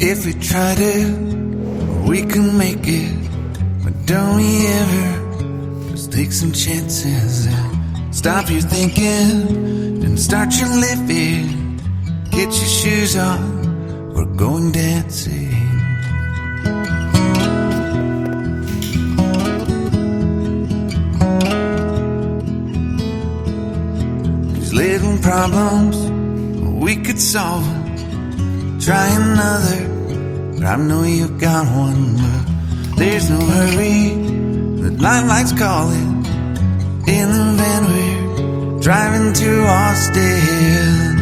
If we tried it, we can make it. But don't we ever just take some chances and stop your thinking and start your living? Get your shoes on, we're going dancing. These little problems, we could solve them. Try another, but I know you've got one. But there's no hurry, the limelight's calling. In the van we're driving to Austin.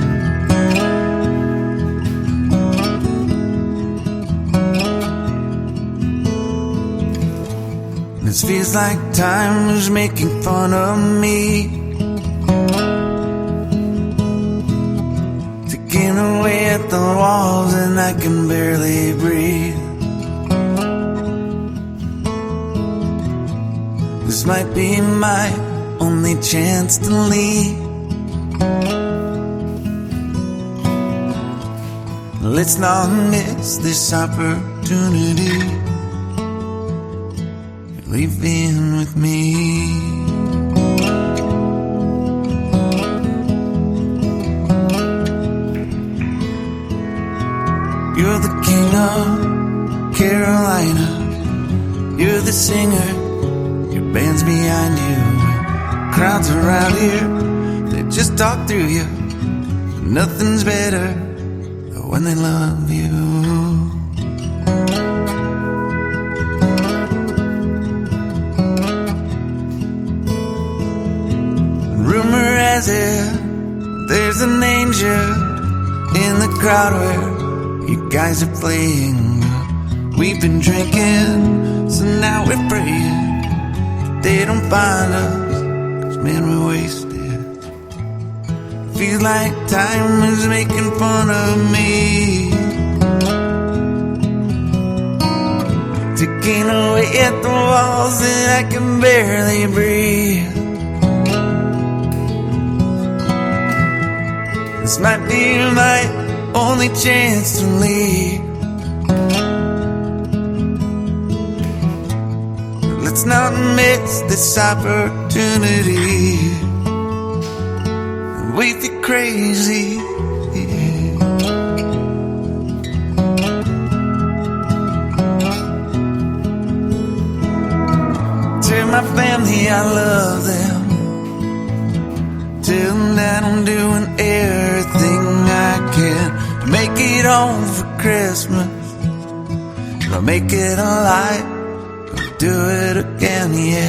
This feels like time was making fun of me, ticking away at the walls and I can barely breathe. This might be my only chance to leave. Let's not miss this opportunity. Leaving with me. You're the king of Carolina. You're the singer, your band's behind you. Crowds around here, they just talk through you. Nothing's better than when they love you. Rumor has it, there's an angel in the crowd where you guys are playing. We've been drinking, so now we're praying they don't find us, 'cause man, we're wasted. Feels like time is making fun of me, ticking away at the walls and I can barely breathe. This might be my only chance to leave. Let's not miss this opportunity. We feel crazy. Tell my family I love them. Tell them that I'm doing everything I can to make it home for Christmas. I'll make it alive, I'll do it again, yeah.